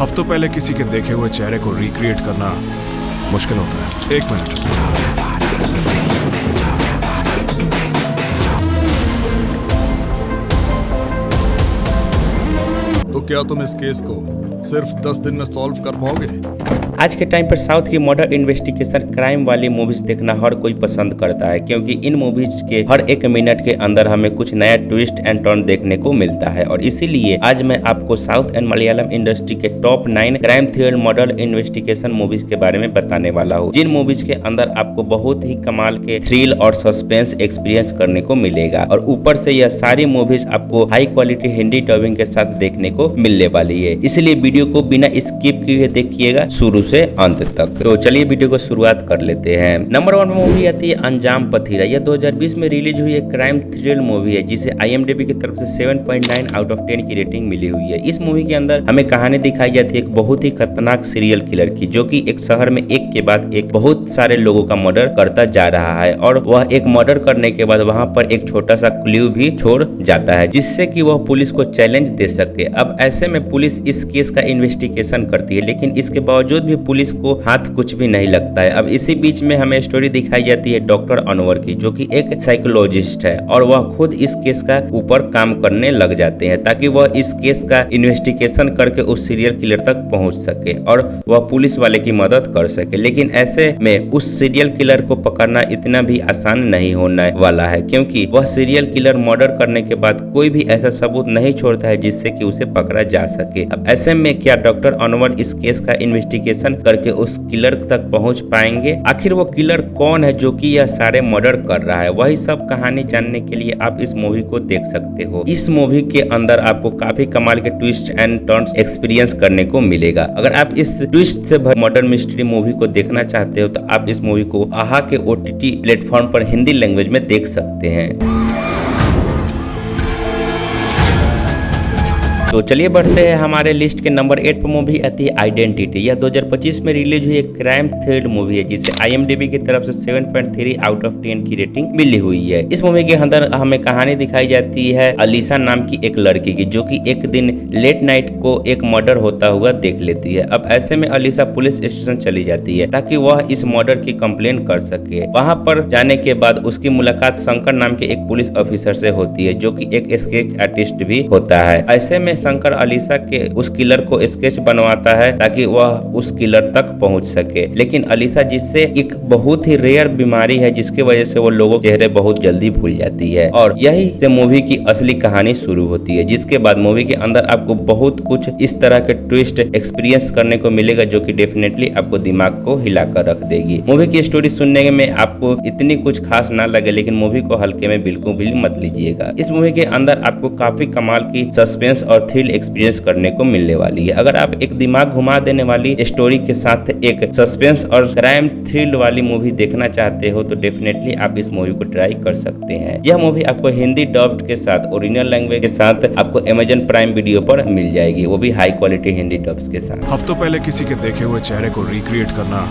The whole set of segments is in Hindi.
हफ्तों पहले किसी के देखे हुए चेहरे को रिक्रिएट करना मुश्किल होता है। एक मिनट। तो क्या तुम इस केस को सिर्फ 10 दिन में सॉल्व कर पाओगे? आज के टाइम पर साउथ की मर्डर इन्वेस्टिगेशन क्राइम वाली मूवीज देखना हर कोई पसंद करता है, क्योंकि इन मूवीज के हर एक मिनट के अंदर हमें कुछ नया ट्विस्ट एंड टर्न देखने को मिलता है। और इसीलिए आज मैं आपको साउथ एंड मलयालम इंडस्ट्री के top 9 crime thriller murder investigation movies के बारे में बताने वाला हूँ, जिन मूवीज के अंदर आपको बहुत ही कमाल के थ्रिल और सस्पेंस एक्सपीरियंस करने को मिलेगा। और ऊपर से यह सारी मूवीज आपको हाई क्वालिटी हिंदी डबिंग के साथ देखने को मिलने वाली है, इसलिए वीडियो को बिना स्किप किए देखिएगा शुरू से अंत तक। तो चलिए वीडियो को शुरुआत कर लेते हैं। नंबर 1 मूवी आती है अंजाम पथीरा। यह 2020 में रिलीज हुई एक क्राइम थ्रिल मूवी है, जिसे IMDb की तरफ से 7.9 आउट ऑफ 10 की रेटिंग मिली हुई है। इस मूवी के अंदर हमें कहानी दिखाई जाती है एक बहुत ही खतरनाक सीरियल किलर की, जो कि एक शहर में एक के बाद एक बहुत सारे लोगों का मर्डर करता जा रहा है। और वह एक मर्डर करने के बाद वहां पर एक छोटा सा क्लू भी छोड़ जाता है, जिससे कि वह पुलिस को चैलेंज दे सके। अब ऐसे में पुलिस इस केस का इन्वेस्टिगेशन करती है, लेकिन इसके बावजूद भी पुलिस को हाथ कुछ भी नहीं लगता है। अब इसी बीच में हमें स्टोरी दिखाई जाती है डॉक्टर अनवर की, जो कि एक साइकोलॉजिस्ट है, और वह खुद इस केस का ऊपर काम करने लग जाते हैं, ताकि वह इस केस का इन्वेस्टिगेशन करके उस सीरियल किलर तक पहुंच सके और वह पुलिस वाले की मदद कर सके। लेकिन ऐसे में उस सीरियल किलर को पकड़ना इतना भी आसान नहीं होने वाला है, क्योंकि वह सीरियल किलर मर्डर करने के बाद कोई भी ऐसा सबूत नहीं छोड़ता है जिससे कि उसे पकड़ा जा सके। अब ऐसे में क्या डॉक्टर अनवर इस केस का इन्वेस्टिगेशन करके उस किलर तक पहुंच पाएंगे? आखिर वो किलर कौन है जो कि यह सारे मर्डर कर रहा है? वही सब कहानी जानने के लिए आप इस मूवी को देख सकते हो। इस मूवी के अंदर आपको काफी कमाल के ट्विस्ट एंड टर्न्स एक्सपीरियंस करने को मिलेगा। अगर आप इस ट्विस्ट से भरी मर्डर मिस्ट्री मूवी को देखना चाहते हो तो आप इस मूवी को आहा के OTT प्लेटफॉर्म पर हिंदी लैंग्वेज में देख सकते हैं। तो चलिए बढ़ते हैं हमारे लिस्ट के नंबर 8 पर मूवी आती है आइडेंटिटी। यह 2025 में रिलीज हुई एक क्राइम थ्रिल मूवी है, जिसे IMDb की तरफ से 7.3 आउट ऑफ 10 की रेटिंग मिली हुई है। इस मूवी के अंदर हमें कहानी दिखाई जाती है अलीसा नाम की एक लड़की की, जो कि एक दिन लेट नाइट को एक मर्डर होता हुआ देख लेती है। अब ऐसे में अलीसा पुलिस स्टेशन चली जाती है, ताकि वह इस मर्डर की कंप्लेन कर सके। वहां पर जाने के बाद उसकी मुलाकात शंकर नाम के एक पुलिस ऑफिसर से होती है, जो कि एक स्केच आर्टिस्ट भी होता है। ऐसे में शंकर अलीसा के उस किलर को स्केच बनवाता है, ताकि वह उस किलर तक पहुंच सके। लेकिन अलीसा, जिससे एक बहुत ही रेयर बीमारी है, जिसकी वजह से वो लोगों के चेहरे बहुत जल्दी भूल जाती है। और यही से मूवी की असली कहानी शुरू होती है, जिसके बाद मूवी के अंदर आपको बहुत कुछ इस तरह के ट्विस्ट एक्सपीरियंस करने को मिलेगा, जो कि डेफिनेटली आपको दिमाग को हिलाकर रख देगी। मूवी की स्टोरी सुनने में आपको इतनी कुछ खास ना लगे, लेकिन मूवी को हल्के में बिल्कुल भी मत लीजिएगा। इस मूवी के अंदर आपको काफी कमाल की सस्पेंस और थ्रिल एक्सपीरियंस करने को मिलने वाली है। अगर आप एक दिमाग घुमा देने वाली स्टोरी के साथ एक सस्पेंस और क्राइम थ्रिल वाली मूवी देखना चाहते हो तो डेफिनेटली आप इस मूवी को ट्राई कर सकते हैं। यह मूवी आपको हिंदी डब्ड के साथ ओरिजिनल लैंग्वेज के साथ आपको Amazon प्राइम वीडियो पर मिल जाएगी, वो भी हाई क्वालिटी हिंदी डब्स के साथ। हफ्तों पहले किसी के देखे हुए चेहरे को रिक्रिएट करना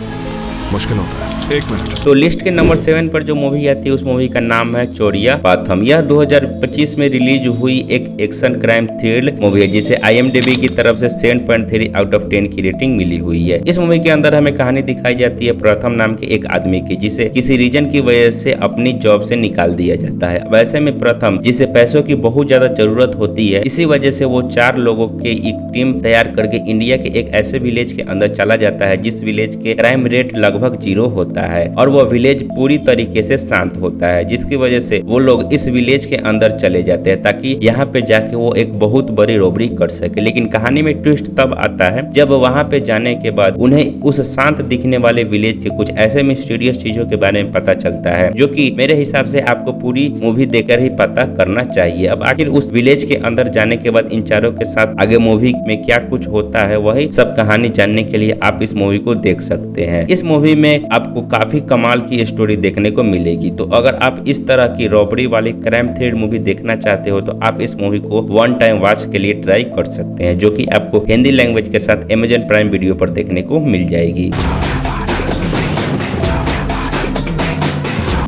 मुश्किल होता है। एक मिनट। तो लिस्ट के नंबर 7 पर जो मूवी आती है उस मूवी का नाम है चोरिया पाथम। यह 2025 में रिलीज हुई एक एक्शन क्राइम थ्रिल मूवी है, जिसे IMDb की तरफ से 7.3 आउट ऑफ 10 की रेटिंग मिली हुई है। इस मूवी के अंदर हमें कहानी दिखाई जाती है प्रथम नाम के एक आदमी की, जिसे किसी रीजन की वजह से अपनी जॉब से निकाल दिया जाता है। वैसे में प्रथम, जिसे पैसों की बहुत ज्यादा जरूरत होती है, इसी वजह से वो 4 लोगों की एक टीम तैयार करके इंडिया के एक ऐसे विलेज के अंदर चला जाता है, जिस विलेज के क्राइम रेट लगभग 0 होता है और वो विलेज पूरी तरीके से शांत होता है, जिसकी वजह से वो लोग इस विलेज के अंदर चले जाते हैं, ताकि यहाँ पे जाके वो एक बहुत बड़ी रॉबरी कर सके। लेकिन कहानी में ट्विस्ट तब आता है जब वहाँ पे जाने के बाद उन्हें उस शांत दिखने वाले विलेज के कुछ ऐसे मिस्टीरियस चीजों के बारे में पता चलता है, जो कि मेरे हिसाब से आपको पूरी मूवी देखकर ही पता करना चाहिए। अब आखिर उस विलेज के अंदर जाने के बाद इन चारों के साथ आगे मूवी में क्या कुछ होता है, वही सब कहानी जानने के लिए आप इस मूवी को देख सकते हैं। इस मूवी में आपको काफी कमाल की स्टोरी देखने को मिलेगी। तो अगर आप इस तरह की रॉबरी वाली क्राइम थ्रिल मूवी देखना चाहते हो तो आप इस मूवी को वन टाइम वॉच के लिए ट्राई कर सकते हैं, जो कि आपको हिंदी लैंग्वेज के साथ Amazon प्राइम वीडियो पर देखने को मिल जाएगी।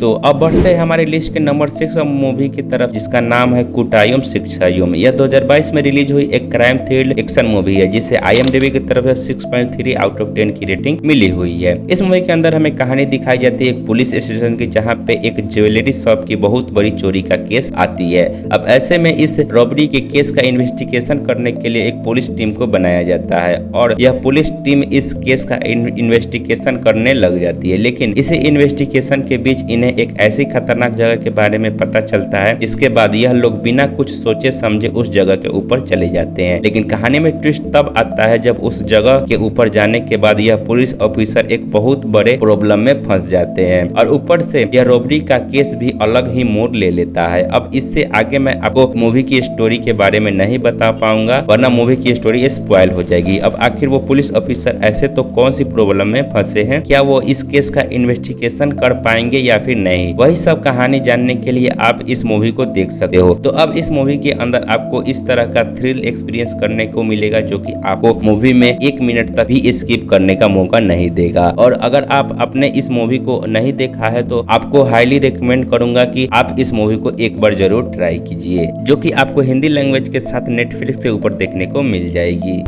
तो अब बढ़ते हैं हमारे लिस्ट के नंबर 6 मूवी की तरफ, जिसका नाम है कुटायुम शिक्षायुम। यह 2022 में रिलीज हुई एक क्राइम थ्रिल एक्शन मूवी है, जिसे IMDb की तरफ से 6.3 आउट ऑफ 10 की रेटिंग मिली हुई है। इस मूवी के अंदर हमें कहानी दिखाई जाती है एक पुलिस स्टेशन की, जहाँ पे एक ज्वेलरी शॉप की बहुत बड़ी चोरी का केस आती है। अब ऐसे में इस रॉबरी के केस का इन्वेस्टिगेशन करने के लिए एक पुलिस टीम को बनाया जाता है और यह पुलिस टीम इस केस का इन्वेस्टिगेशन करने लग जाती है। लेकिन इसी इन्वेस्टिगेशन के बीच इन्हें एक ऐसी खतरनाक जगह के बारे में पता चलता है, इसके बाद यह लोग बिना कुछ सोचे समझे उस जगह के ऊपर चले जाते हैं। लेकिन कहानी में ट्विस्ट तब आता है जब उस जगह के ऊपर जाने के बाद यह पुलिस ऑफिसर एक बहुत बड़े प्रॉब्लम में फंस जाते हैं और ऊपर से यह रॉबरी का केस भी अलग ही मोड़ ले लेता है। अब इससे आगे मैं आपको मूवी की स्टोरी के बारे में नहीं बता पाऊंगा, वरना मूवी की स्टोरी स्पॉइल हो जाएगी। अब आखिर वो पुलिस ऑफिसर ऐसे तो कौन सी प्रॉब्लम में फंसे हैं, क्या वो इस केस का इन्वेस्टिगेशन कर पाएंगे या फिर नहीं, वही सब कहानी जानने के लिए आप इस मूवी को देख सकते हो। तो अब इस मूवी के अंदर आपको इस तरह का थ्रिल एक्सपीरियंस करने को मिलेगा जो कि आपको मूवी में 1 मिनट तक भी स्किप करने का मौका नहीं देगा। और अगर आप अपने इस मूवी को नहीं देखा है तो आपको हाईली रिकमेंड करूंगा कि आप इस मूवी को एक बार जरूर ट्राई कीजिए, जो कि आपको हिंदी लैंग्वेज के साथ नेटफ्लिक्स के ऊपर देखने को मिल जाएगी।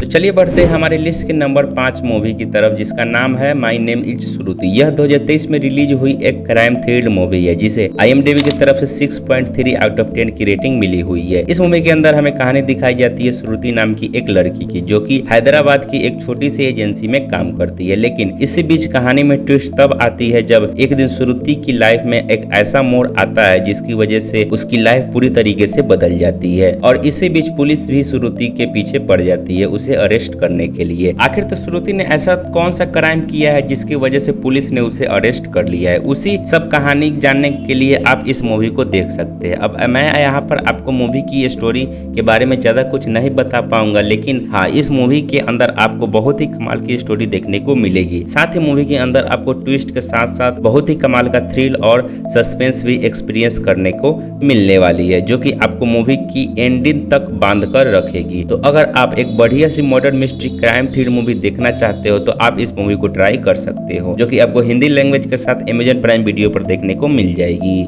चलिए बढ़ते हैं हमारे लिस्ट के नंबर 5 मूवी की तरफ, जिसका नाम है माय नेम इज श्रुति। यह 2023 में रिलीज हुई एक क्राइम थ्रिल मूवी है, जिसे IMDb की तरफ से 6.3 आउट ऑफ 10 की रेटिंग मिली हुई है। इस मूवी के अंदर हमें कहानी दिखाई जाती है श्रुति नाम की एक लड़की की, जो कि हैदराबाद की एक छोटी सी एजेंसी में काम करती है। लेकिन इसी बीच कहानी में ट्विस्ट तब आती है जब एक दिन श्रुति की लाइफ में एक ऐसा मोड़ आता है जिसकी वजह से उसकी लाइफ पूरी तरीके से बदल जाती है और इसी बीच पुलिस भी श्रुति के पीछे पड़ जाती है उसे अरेस्ट करने के लिए। आखिर तो श्रुति ने ऐसा कौन सा क्राइम किया है जिसकी वजह से पुलिस ने उसे अरेस्ट कर लिया है, उसी सब कहानी जानने के लिए आप इस मूवी को देख सकते हैं। अब मैं यहाँ पर आपको मूवी की स्टोरी के बारे में ज्यादा कुछ नहीं बता पाऊंगा, लेकिन हाँ, इस मूवी के अंदर आपको बहुत ही कमाल की स्टोरी देखने को मिलेगी। साथ ही मूवी के अंदर आपको ट्विस्ट के साथ साथ बहुत ही कमाल का थ्रिल और सस्पेंस भी एक्सपीरियंस करने को मिलने वाली है, जो कि आपको मूवी की एंडिंग तक बांध कर रखेगी। तो अगर आप एक बढ़िया सी murder mystery crime thrill movie देखना चाहते हो तो आप इस मूवी को ट्राई कर सकते हो, जो कि आपको हिंदी लैंग्वेज के साथ Amazon प्राइम वीडियो पर देखने को मिल जाएगी।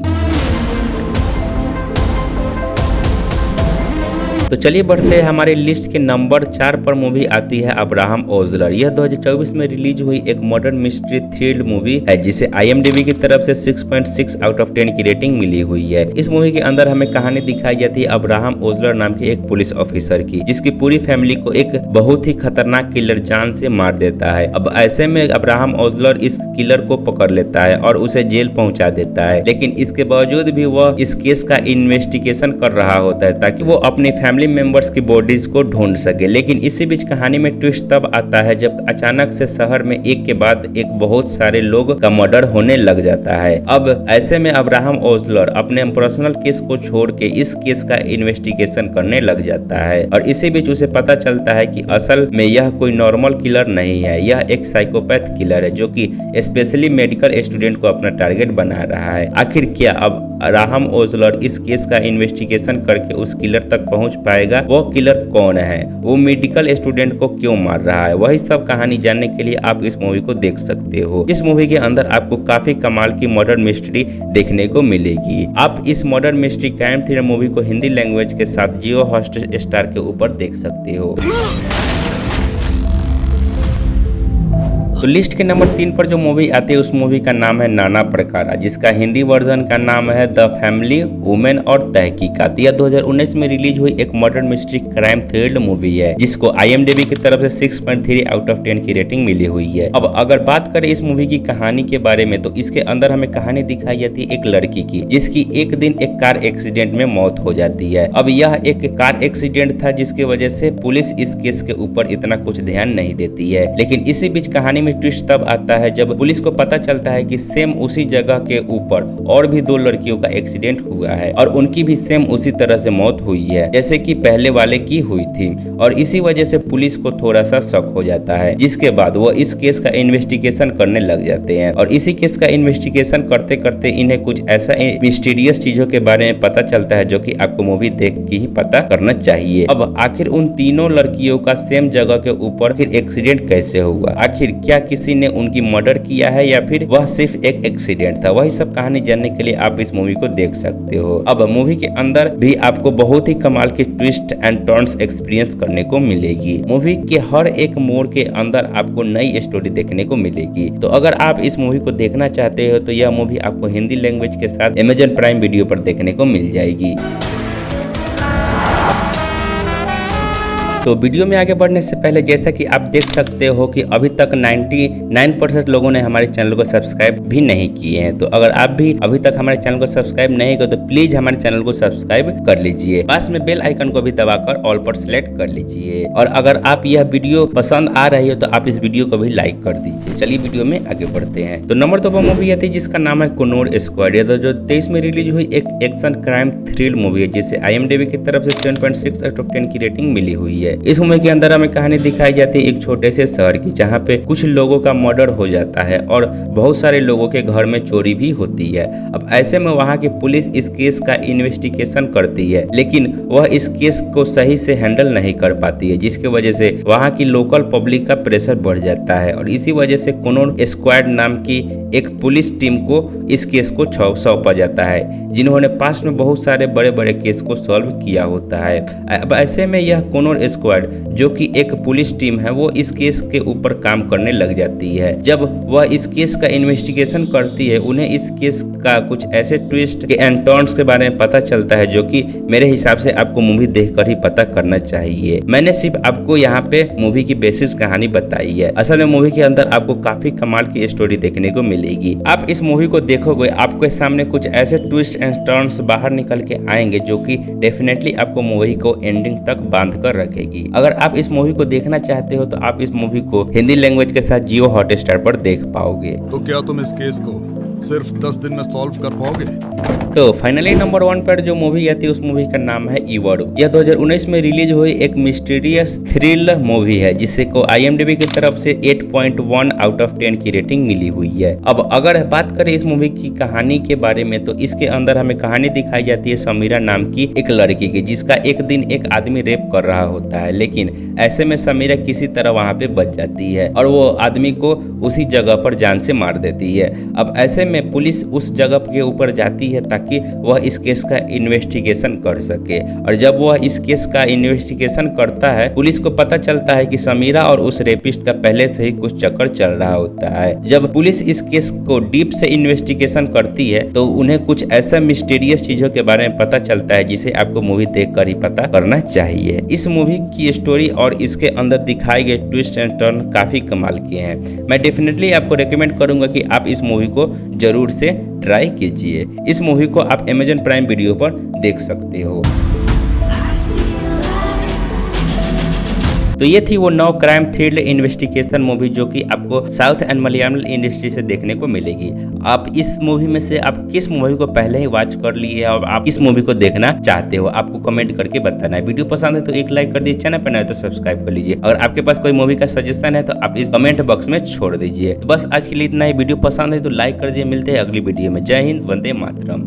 तो चलिए बढ़ते हैं हमारे लिस्ट के नंबर 4 पर मूवी आती है अब्राहम ओजलर। यह 2024 में रिलीज हुई एक मॉडर्न मिस्ट्री थ्रिल मूवी है, जिसे IMDb की तरफ से 6.6 आउट ऑफ 10 की रेटिंग मिली हुई है। इस मूवी के अंदर हमें कहानी दिखाई जाती है अब्राहम ओजलर नाम के एक पुलिस ऑफिसर की, जिसकी पूरी फैमिली को एक बहुत ही खतरनाक किलर जान से मार देता है। अब ऐसे में अब्राहम ओजलर इस किलर को पकड़ लेता है और उसे जेल पहुंचा देता है, लेकिन इसके बावजूद भी वह इस केस का इन्वेस्टिगेशन कर रहा होता है ताकि वो अपनी फैमिली मेंबर्स की बॉडीज को ढूंढ सके। लेकिन इसी बीच कहानी में ट्विस्ट तब आता है जब अचानक से शहर में एक के बाद एक बहुत सारे लोग का मर्डर होने लग जाता है। अब ऐसे में अब्राहम ओजलर अपने पर्सनल केस को छोड़ के इस केस का इन्वेस्टिगेशन करने लग जाता है और इसी बीच उसे पता चलता है कि असल में यह कोई नॉर्मल किलर नहीं है, यह एक साइकोपैथ किलर है जो कि स्पेशली मेडिकल स्टूडेंट को अपना टारगेट बना रहा है। आखिर क्या अब अब्राहम ओजलर इस केस का इन्वेस्टिगेशन करके उस किलर तक पहुंच पाएगा? वो किलर कौन है, वो मेडिकल स्टूडेंट को क्यों मार रहा है, वही सब कहानी जानने के लिए आप इस मूवी को देख सकते हो। इस मूवी के अंदर आपको काफी कमाल की मर्डर मिस्ट्री देखने को मिलेगी। आप इस murder mystery crime thriller movie को हिंदी लैंग्वेज के साथ जियो हॉटस्टार के ऊपर देख सकते हो। तो लिस्ट के नंबर 3 पर जो मूवी आती है उस मूवी का नाम है नाना प्रकारा, जिसका हिंदी वर्जन का नाम है द फैमिली वुमेन और तहकीकात। यह 2019 में रिलीज हुई एक murder mystery crime thrill movie है, जिसको IMDb की तरफ से 6.3 आउट ऑफ 10 की रेटिंग मिली हुई है। अब अगर बात करें इस मूवी की कहानी के बारे में तो इसके अंदर हमें कहानी दिखाई जाती है एक लड़की की, जिसकी एक दिन एक कार एक्सीडेंट में मौत हो जाती है। अब यह एक कार एक्सीडेंट था जिसकी वजह से पुलिस इस केस के ऊपर इतना कुछ ध्यान नहीं देती है, लेकिन इसी बीच कहानी में ट्विस्ट तब आता है जब पुलिस को पता चलता है कि सेम उसी जगह के ऊपर और भी 2 लड़कियों का एक्सीडेंट हुआ है और उनकी भी सेम उसी तरह से मौत हुई है जैसे कि पहले वाले की हुई थी, और इसी वजह से पुलिस को थोड़ा सा शक हो जाता है, जिसके बाद वो इस केस का इन्वेस्टिगेशन करने लग जाते हैं। और इसी केस का इन्वेस्टिगेशन करते करते इन्हें कुछ ऐसा मिस्टीरियस चीजों के बारे में पता चलता है जो कि आपको मूवी देख के ही पता करना चाहिए। अब आखिर उन तीनों लड़कियों का सेम जगह के ऊपर फिर एक्सीडेंट कैसे हुआ, आखिर क्या क्या किसी ने उनकी मर्डर किया है या फिर वह सिर्फ एक एक्सीडेंट था। वही सब कहानी जानने के लिए आप इस मूवी को देख सकते हो। अब मूवी के अंदर भी आपको बहुत ही कमाल की ट्विस्ट एंड टर्न्स एक्सपीरियंस करने को मिलेगी। मूवी के हर एक मोड़ के अंदर आपको नई स्टोरी देखने को मिलेगी। तो अगर आप इस मूवी को देखना चाहते हो तो यह मूवी आपको हिंदी लैंग्वेज के साथ अमेजन प्राइम वीडियो पर देखने को मिल जाएगी। तो वीडियो में आगे बढ़ने से पहले जैसा कि आप देख सकते हो कि अभी तक 99% लोगों ने हमारे चैनल को सब्सक्राइब भी नहीं किए हैं। तो अगर आप भी अभी तक हमारे चैनल को सब्सक्राइब नहीं किए तो प्लीज हमारे चैनल को सब्सक्राइब कर लीजिए। पास में बेल आइकन को भी दबाकर ऑल पर सिलेक्ट कर लीजिए। और अगर आप यह वीडियो पसंद आ रही हो तो आप इस वीडियो को भी लाइक कर दीजिए। चलिए वीडियो में आगे बढ़ते हैं। तो नंबर 2 पर मूवी आती है जिसका नाम है कूनोर स्क्वाड। यह जो 23 में रिलीज हुई एक एक्शन क्राइम थ्रिल मूवी है जिसे IMDb की तरफ से 7.6 आउट ऑफ 10 की रेटिंग मिली हुई है। इस मूवी के अंदर हमें कहानी दिखाई जाती है एक छोटे से शहर की, जहाँ पे कुछ लोगों का मर्डर हो जाता है और बहुत सारे लोगों के घर में चोरी भी होती है। अब ऐसे में वहाँ की पुलिस इस केस का इन्वेस्टिगेशन करती है, लेकिन वह इस केस को सही से हैंडल नहीं कर पाती है, जिसकी वजह से वहाँ की लोकल पब्लिक का प्रेशर बढ़ जाता है और इसी वजह से कूनोर स्क्वाड नाम की एक पुलिस टीम को इस केस को सौंपा जाता है, जिन्होंने पास्ट में बहुत सारे बड़े बड़े केस को सॉल्व किया होता है। अब ऐसे में यह कूनोर स्क्वाड जो कि एक पुलिस टीम है वो इस केस के ऊपर काम करने लग जाती है। जब वह इस केस का इन्वेस्टिगेशन करती है उन्हें इस केस का कुछ ऐसे ट्विस्ट के एंड टर्न्स के बारे में पता चलता है जो कि मेरे हिसाब से आपको मूवी देखकर ही पता करना चाहिए। मैंने सिर्फ आपको यहाँ पे मूवी की बेसिस कहानी बताई है। असल में मूवी के अंदर आपको काफी कमाल की स्टोरी देखने को मिलेगी। आप इस मूवी को देखोगे आपके सामने कुछ ऐसे ट्विस्ट एंड टर्न्स बाहर निकल के आएंगे जो कि डेफिनेटली आपको मूवी को एंडिंग तक बांध कर रखेगी। अगर आप इस मूवी को देखना चाहते हो तो आप इस मूवी को हिंदी लैंग्वेज के साथ जियो हॉटस्टार पर देख पाओगे। तो क्या तुम इस केस को सिर्फ 10 दिन में सॉल्व कर पाओगे? तो फाइनली नंबर 1 पर जो मूवी आती है उस मूवी का नाम है इवोडू। यह 2019 में रिलीज हुई एक मिस्टीरियस थ्रिल मूवी है जिसे को IMDb की तरफ से 8.1 आउट ऑफ 10 की रेटिंग मिली हुई है। अब अगर बात करें इस मूवी की कहानी के बारे में तो इसके अंदर हमें कहानी दिखाई जाती है समीरा नाम की एक लड़की की, जिसका एक दिन एक आदमी रेप कर रहा होता है, लेकिन ऐसे में समीरा किसी तरह वहां पे बच जाती है और वो आदमी को उसी जगह पर जान से मार देती है। अब ऐसे में पुलिस उस जगह के ऊपर जाती है ताकि वह इस केस का इन्वेस्टिगेशन कर सके और जब वह इस केस का इन्वेस्टिगेशन करता है पुलिस को पता चलता है कि समीरा और उस रेपिस्ट का पहले से ही कुछ चक्कर चल रहा होता है। जब पुलिस इस केस को डीप से इन्वेस्टिगेशन करती है तो उन्हें कुछ ऐसा मिस्टीरियस चीजों के बारे में पता चलता है जिसे आपको मूवी देखकर ही पता करना चाहिए। इस मूवी की स्टोरी और इसके अंदर दिखाए गए ट्विस्ट एंड टर्न काफी कमाल के हैं। मैं डेफिनेटली आपको रिकमेंड करूंगा कि आप इस मूवी को जरूर से ट्राई कीजिए। इस मूवी को आप अमेजन प्राइम वीडियो पर देख सकते हो। तो ये थी वो 9 क्राइम थ्रिल इन्वेस्टिगेशन मूवी जो कि आपको साउथ एंड मलयालम इंडस्ट्री से देखने को मिलेगी। आप इस मूवी में से आप किस मूवी को पहले ही वॉच कर लिए और आप किस मूवी को देखना चाहते हो आपको कमेंट करके बताना है। वीडियो पसंद है तो एक लाइक कर दीजिए, चैनल पर नए तो सब्सक्राइब कर लीजिए। अगर आपके पास कोई मूवी का सजेशन है तो आप इस कमेंट बॉक्स में छोड़ दीजिए। तो बस आज के लिए इतना ही। वीडियो पसंद है तो लाइक कर दीजिए। मिलते हैं अगली वीडियो में। जय हिंद, वंदे मातरम।